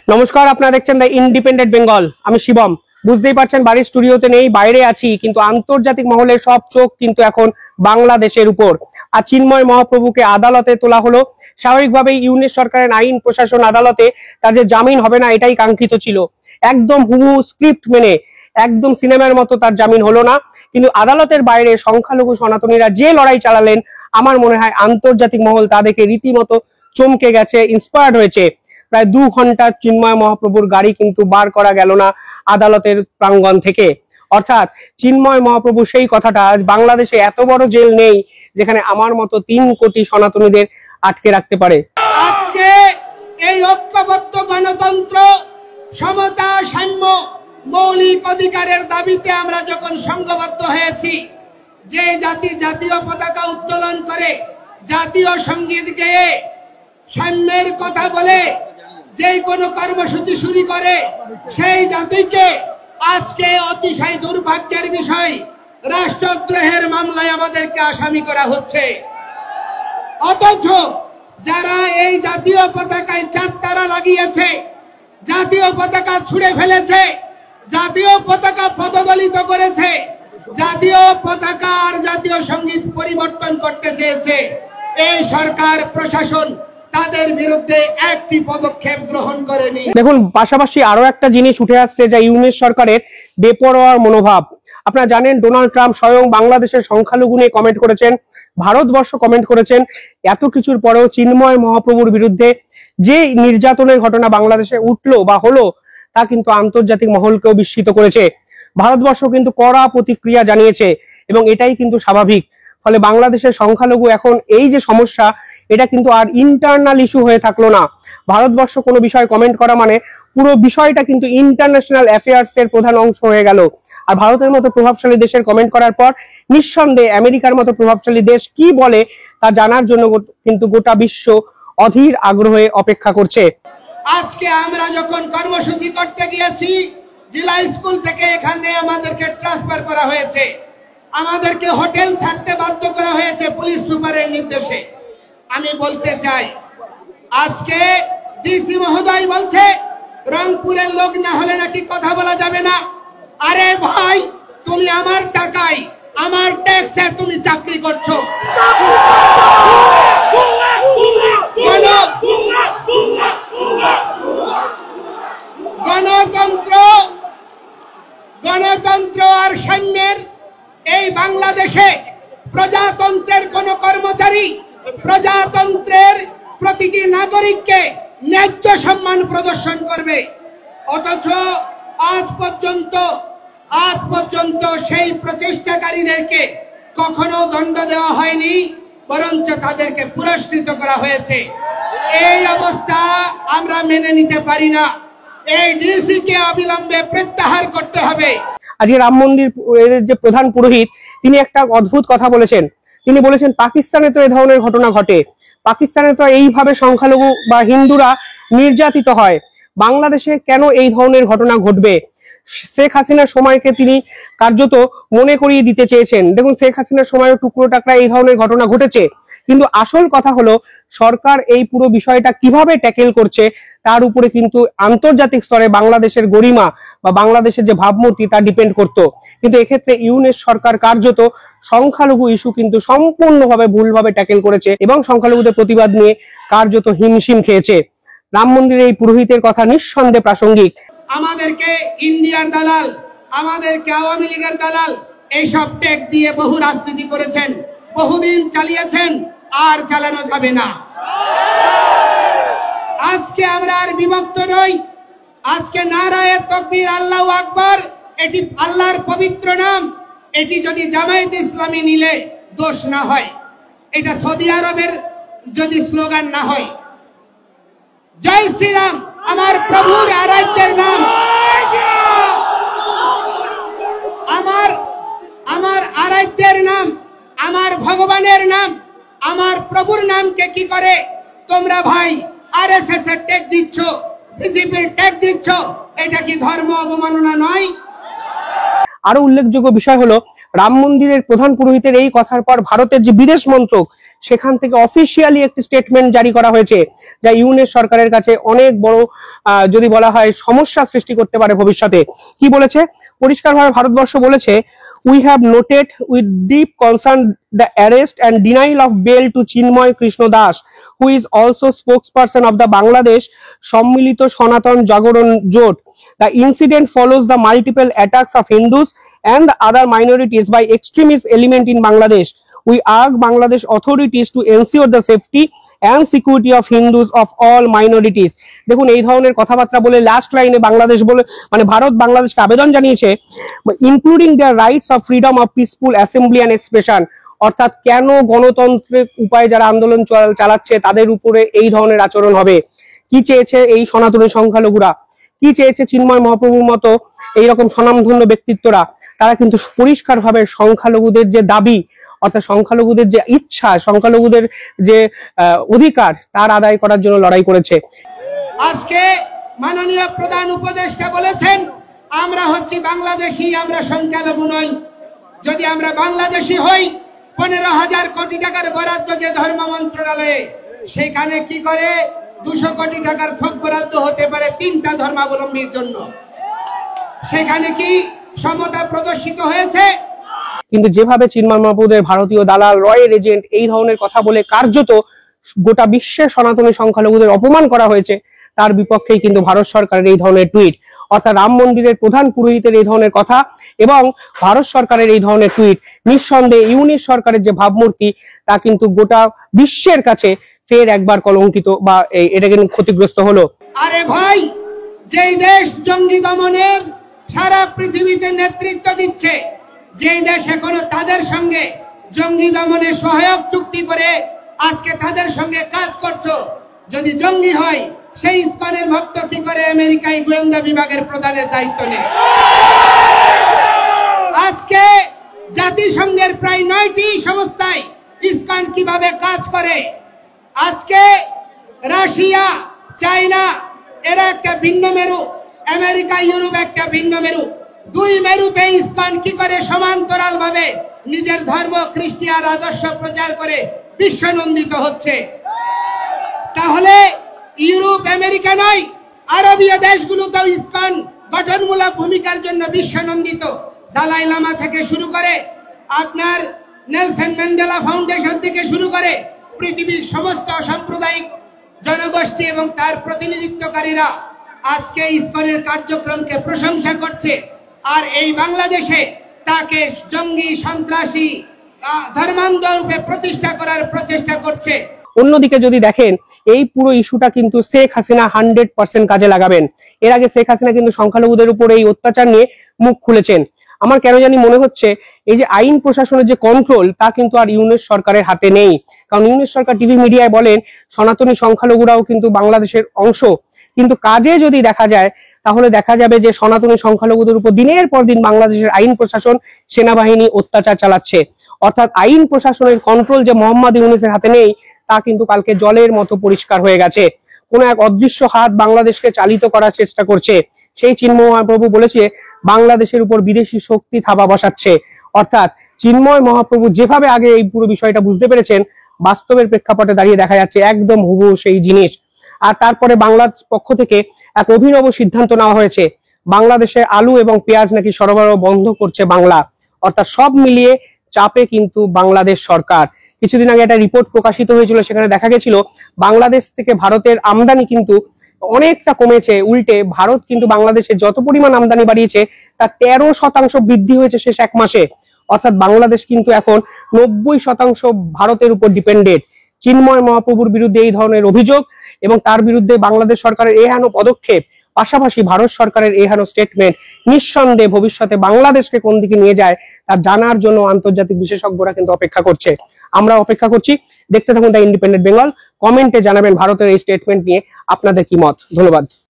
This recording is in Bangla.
নমস্কার, আপনারা দেখছেন দ্য ইন্ডিপেন্ডেন্ট বেঙ্গল। আমি শিবম। বুঝতেই পারছেন বাড়ির স্টুডিওতে নেই, বাইরে আছি, কিন্তু আন্তর্জাতিক মহলের সব চোখ কিন্তু এখন বাংলাদেশের উপর। আর চিন্ময় মহাপ্রভুকে আদালতে তোলা হলো। স্বাভাবিকভাবেই ইউনিশ সরকারের আইন প্রশাসন আদালতে তার যে জামিন হবে না, এটাই কাঙ্ক্ষিত ছিল। একদম হুবহু স্ক্রিপ্ট মেনে একদম সিনেমার মতো তার জামিন হলো না। কিন্তু আদালতের বাইরে সংখ্যালঘু সনাতনীরা যে লড়াই চালালেন, আমার মনে হয় আন্তর্জাতিক মহল তা দেখে রীতিমতো চমকে গেছে, ইন্সপায়ার্ড হয়েছে। প্রায় 2 ঘন্টা চিন্ময় মহাপ্রভুর গাড়ি কিন্তু বার করা গেল না আদালতের প্রাঙ্গণ থেকে। অর্থাৎ চিন্ময় মহাপ্রভু সেই কথাটা, আজ বাংলাদেশে এত বড় জেল নেই যেখানে আমার মতো 3 কোটি সনাতনীদের আটকে রাখতে পারে। আজকে এই ঐক্যবদ্ধ গণতন্ত্র, সমতা, সাম্য, মৌলিক অধিকারের দাবিতে আমরা যখন সংঘবদ্ধ হয়েছি, যে জাতি জাতীয় পতাকা উত্তোলন করে, জাতীয় সঙ্গীত গেয়ে, সাম্যের কথা বলে যে কোনো কর্মসূচি শুরু করে, সেই জাতিকে আজকে অতিশয় দুর্ভাগ্যের বিষয় রাষ্ট্রদ্রোহের মামলায় আমাদেরকে আসামি করা হচ্ছে। অথচ যারা এই জাতীয় পতাকায় 4 তারা লাগিয়েছে, জাতীয় পতাকা ছুঁড়ে ফেলেছে, জাতীয় পতাকা পদদলিত করেছে, জাতীয় পতাকা আর জাতীয় সঙ্গীত পরিবর্তন করতে চেয়েছে, এই সরকার প্রশাসন তাদের বিরুদ্ধে একটি পদক্ষেপ গ্রহণ করেনি। দেখুন, পাশাপাশি আরো একটা জিনিস উঠে আসছে, যে ইউনিশ সরকারের বেপরোয়ার মনোভাব। আপনারা জানেন ডোনাল্ড ট্রাম্প স্বয়ং বাংলাদেশের সংখ্যালঘু নিয়ে কমেন্ট করেছেন, ভারতবর্ষ কমেন্ট করেছেন। এত কিছুর পরেও চিন্ময় মহাপ্রভুর বিরুদ্ধে যে নির্যাতনের ঘটনা বাংলাদেশে উঠলো বা হলো, তা কিন্তু আন্তর্জাতিক মহলকেও বিস্মিত করেছে। ভারতবর্ষ কিন্তু কড়া প্রতিক্রিয়া জানিয়েছে এবং এটাই কিন্তু স্বাভাবিক। ফলে বাংলাদেশের সংখ্যালঘু এখন এই যে সমস্যা, এটা কিন্তু আর ইন্টারনাল ইস্যু হয়ে থাকলো না। ভারতবর্ষ কোনো বিষয় কমেন্ট করা মানে পুরো বিষয়টা কিন্তু ইন্টারন্যাশনাল অ্যাফেয়ার্স এর প্রধান অংশ হয়ে গেল। আর ভারতের মতো প্রভাবশালী দেশের কমেন্ট করার পর নিঃসন্দেহে আমেরিকার মতো প্রভাবশালী দেশ কি বলে তা জানার জন্য কিন্তু গোটা বিশ্ব অধীর আগ্রহে অপেক্ষা করছে। আজকে আমরা যখন কর্মসূচি করতে গিয়েছি, জেলা স্কুল থেকে এখানে আমাদেরকে ট্রান্সফার করা হয়েছে, আমাদেরকে হোটেল ছাড়তে বাধ্য করা হয়েছে পুলিশ সুপারের নির্দেশে। আমি বলতে চাই, আজকে ডিসি মহোদয় বলছে রংপুরের লোক না হলে নাকি কথা বলা যাবে না। আরে ভাই, তুমি আমার টাকায়, আমার ট্যাক্সে তুমি চাকরি করছো। গণতন্ত্র আর সাম্যের এই বাংলাদেশে প্রজাতন্ত্রের কোন কর্মচারী প্রজাতন্ত্রের প্রতিটি নাগরিককে ন্যায্য সম্মান প্রদর্শন করবে। অথচ আজ পর্যন্ত সেই প্রচেষ্টাকারীদেরকে কখনো দণ্ড দেওয়া হয়নি, বরঞ্চ তাদেরকে পুরস্কৃত করা হয়েছে। এই অবস্থা আমরা মেনে নিতে পারি না। এই ডিসি কে অবিলম্বে প্রত্যাহার করতে হবে। আজকে রাম মন্দির যে প্রধান পুরোহিত, তিনি একটা অদ্ভুত কথা বলেছেন। তিনি বলেছেন পাকিস্তানে তো এই ধরনের ঘটনা ঘটে, পাকিস্তানে তো এইভাবে সংখ্যালঘু বা হিন্দুরা নির্যাতিত হয়, বাংলাদেশে কেন এই ধরনের ঘটনা ঘটবে? শেখ হাসিনার সময়কে তিনি কার্যত মনে করিয়ে দিতে চেয়েছেন। দেখুন, শেখ হাসিনার সময়ও টুকরো টাকরা এই ধরনের ঘটনা ঘটেছে, কিন্তু আসল কথা হলো সরকার এই পুরো বিষয়টা কিভাবে ট্যাকেল করছে তার উপরে কিন্তু আন্তর্জাতিক স্তরে বাংলাদেশের গরিমা বা বাংলাদেশের যে ভাবমূর্তি তা ডিপেন্ড করতো। কিন্তু এক্ষেত্রে ইউনিশ সরকার কার্যত সংখ্যালঘু ইস্যু কিন্তু সম্পূর্ণভাবে ভুলভাবে ট্যাকেল করেছে এবং সংখ্যালঘুদের প্রতিবাদ নিয়ে কার্যত হিমশিম খেয়েছে। রাম মন্দিরের এই পুরোহিতের কথা নিঃসন্দেহে প্রাসঙ্গিক। আমাদেরকে ইন্ডিয়ার দালাল, আমাদেরকে আওয়ামী লীগের দালাল এইসব ট্যাগ দিয়ে বহু রাজনীতি করেছেন, বহুদিন চালিয়েছেন, আর চালানো যাবে না। আজকে আমরা আর বিভক্ত নই। আজকে নারায়ে তাকবীর, আল্লাহু আকবার, এটি আল্লাহর পবিত্র নাম। এটি যদি জামায়াত ইসলামী নিলে দোষ না হয়, এটা সৌদি আরবের যদি স্লোগান না হয়। জয় শ্রীরাম আমার প্রভুর আরাধ্যের নাম, আমার আরাধ্যের নাম, আমার ভগবানের নাম, আমার প্রভুর নামকে কি করে তোমরা ভাই আরএসএস এর ট্যাগ দিচ্ছ, বিজেপির ট্যাগ দিচ্ছ? এটা কি ধর্ম অবমাননা নয়? আরো উল্লেখযোগ্য বিষয় হলো রাম মন্দিরের প্রধান পুরোহিতের এই কথার পর ভারতের যে বিদেশ মন্ত্রক, সেখান থেকে অফিসিয়ালি একটি স্টেটমেন্ট জারি করা হয়েছে, যা ইউএস সরকারের কাছে অনেক বড় যদি বলা হয় সমস্যা সৃষ্টি করতে পারে ভবিষ্যতে। কি বলেছে? পরিষ্কারভাবে ভারতবর্ষ বলেছে, we have noted with deep concern the arrest and denial of bail to Chinmoy Krishna Das, who is also spokesperson of the Bangladesh সম্মিলিত সনাতন জাগরণ জোট. The incident follows the multiple attacks of Hindus and the other minorities by extremist element in Bangladesh. We urge Bangladesh authorities to ensure the safety and security of Hindus of all minorities. দেখুন, এই ধরনের কথাবার্তা বলে লাস্ট লাইনে বাংলাদেশ বলে মানে ভারত বাংলাদেশকে আবেদন জানিয়েছে, including their rights of freedom of peaceful assembly and expression. অর্থাৎ কেন গণতন্ত্রের উপায়ে যারা আন্দোলন চালাচ্ছে তাদের উপরে এই ধরনের আচরণ হবে? কি চেয়েছে এই সনাতনী সংখ্যালঘুরা? কি চেয়েছে চিন্ময় মহাপ্রভুর মতো এইরকম স্বনামধন্য ব্যক্তিত্বরা? তারা কিন্তু পরিষ্কারভাবে সংখ্যালঘুদের যে দাবি, অর্থাৎ সংখ্যালঘুদের যে ইচ্ছা, সংখ্যালঘুদের যে অধিকার, তার আদায় করার জন্য লড়াই করেছে। আজকে মাননীয় প্রধান উপদেষ্টা বলেছেন, আমরা হচ্ছি বাংলাদেশি, আমরা সংখ্যালঘু নই। যদি আমরা বাংলাদেশি হই, 15,000 কোটি টাকার বরাদ্দ যে ধর্ম মন্ত্রণালয়ে, সেখানে কি করে 200 কোটি টাকার থোক বরাদ্দ হতে পারে 3টা ধর্মাবলম্বীর জন্য? সেখানে কি সমতা প্রদর্শিত হয়েছে? কিন্তু যেভাবে চিন্ময় মহাপ্রভুদের ভারতীয় দালাল, রয়ের এজেন্ট এই ধরনের কথা বলে কার্যত গোটা বিশ্বের সনাতনী সংখ্যালঘুদের অপমান করা হয়েছে, তার বিপক্ষেই কিন্তু ভারত সরকারের এই ধরনের টুইট। অর্থাৎ রাম মন্দিরের প্রধান পুরোহিতের এই ধরনের কথা এবং ভারত সরকারের এই ধরনের টুইট, নিঃসন্দেহে ইউনিশ সরকারের যে ভাবমূর্তি, তা কিন্তু গোটা বিশ্বের কাছে ফের একবার কলঙ্কিত বা এটা কিন্তু ক্ষতিগ্রস্ত হলো। আরে ভাই, যেই দেশ জঙ্গি দমনের সারা পৃথিবীতে নেতৃত্ব দিচ্ছে, যেই দেশ এখনো তাদের সঙ্গে জঙ্গি দমনে সহায়ক চুক্তি করে আজকে তাদের সঙ্গে কাজ করছো, যদি জঙ্গি হয়, সেই ইসকনের ভক্ত কি করে আমেরিকায় গোয়েন্দা বিভাগের প্রধানের দায়িত্ব নেয়? আজকে জাতিসংঘের প্রায় 9টি সংস্থায় ইসকন কিভাবে কাজ করে? আজকে রাশিয়া, চায়না এরা একটা ভিন্ন মেরু, আমেরিকা, ইউরোপ একটা ভিন্ন মেরু। 2 মেরুতে ইসকন কি করে সমান্তরাল ভাবে নিজের ধর্ম, খ্রিস্টান আদর্শ প্রচার করে বিশ্বনন্দিত হচ্ছে। তাহলে ইউরোপ, আমেরিকা নয়, আরবীয় দেশগুলোতেও ইসকন গঠনমূলক ভূমিকার জন্য বিশ্বনন্দিত। দালাই লামা থেকে শুরু করে আপনার নেলসন ম্যান্ডেলা ফাউন্ডেশন থেকে শুরু করে পৃথিবীর সমস্ত সাম্প্রদায়িক জনগোষ্ঠী এবং তার প্রতিনিধিত্বকারীরা আজকে ইসকনের কার্যক্রমকে প্রশংসা করছে। আর এই বাংলাদেশে তাকে জঙ্গি, সন্ত্রাসী, ধর্মান্ধ রূপে প্রতিষ্ঠা করার প্রচেষ্টা করছে। অন্যদিকে যদি দেখেন, এই পুরো ইস্যুটা কিন্তু শেখ হাসিনা 100% কাজে লাগাবেন। এর আগে শেখ হাসিনা কিন্তু সংখ্যালঘুদের উপর এই অত্যাচার নিয়ে মুখ খুলেছেন। আমার কেন জানি মনে হচ্ছে এই যে আইন প্রশাসনের যে কন্ট্রোল, তা কিন্তু আর ইউনিশ সরকারের হাতে নেই। কারণ ইউনিশ সরকার টিভি মিডিয়ায় বলেন সনাতনী সংখ্যালঘুরাও কিন্তু বাংলাদেশের অংশ, কিন্তু কাজে যদি দেখা যায় তাহলে দেখা যাবে যে সনাতনী সংখ্যালঘুদের উপর দিনের পর দিন বাংলাদেশের আইন প্রশাসন, সেনাবাহিনী অত্যাচার চালাচ্ছে। অর্থাৎ আইন প্রশাসনের কন্ট্রোল যে মোহাম্মদ ইউনিসের হাতে নেই, তা কিন্তু কালকে জলের মতো পরিষ্কার হয়ে গেছে। কোন এক অদৃশ্য হাত বাংলাদেশকে চালিত করার চেষ্টা করছে। সেই চিন্ময় মহাপ্রভু বলেছে বাংলাদেশের উপর বিদেশি শক্তি থাবা বসাচ্ছে। অর্থাৎ চিন্ময় মহাপ্রভু যেভাবে আগে এই পুরো বিষয়টা বুঝতে পেরেছেন, বাস্তবের প্রেক্ষাপটে দাঁড়িয়ে দেখা যাচ্ছে একদম হুবহু সেই জিনিস। আর তারপরে বাংলার পক্ষ থেকে এক অভিনব সিদ্ধান্ত নেওয়া হয়েছে, বাংলাদেশে আলু এবং পেঁয়াজ নাকি সরবরাহ বন্ধ করছে বাংলা। অর্থাৎ সব মিলিয়ে চাপে কিন্তু বাংলাদেশ সরকার। কিছুদিন আগে একটা রিপোর্ট প্রকাশিত হয়েছিল, সেখানে দেখা গেছিল বাংলাদেশ থেকে ভারতের আমদানি কিন্তু অনেকটা কমেছে। উল্টে ভারত কিন্তু বাংলাদেশে যত পরিমাণ আমদানি বাড়িয়েছে তার 13% বৃদ্ধি হয়েছে শেষ 1 মাসে। অর্থাৎ বাংলাদেশ কিন্তু এখন 90% ভারতের উপর ডিপেন্ডেন্ট। চিন্ময় মহাপ্রভুর বিরুদ্ধে এই ধরনের অভিযোগ এবং তার বিরুদ্ধে বাংলাদেশ সরকারের এহেন পদক্ষেপ, পাশাপাশি ভারত সরকারের এহেন স্টেটমেন্ট নিঃসন্দেহে ভবিষ্যতে বাংলাদেশকে কোন দিকে নিয়ে যায় তা জানার জন্য আন্তর্জাতিক বিশেষজ্ঞরা কিন্তু অপেক্ষা করছে। আমরা অপেক্ষা করছি। দেখতে থাকুন দ্য ইন্ডিপেন্ডেন্ট বেঙ্গল। কমেন্টে জানাবেন ভারতের এই স্টেটমেন্ট নিয়ে আপনাদের কি মত। ধন্যবাদ।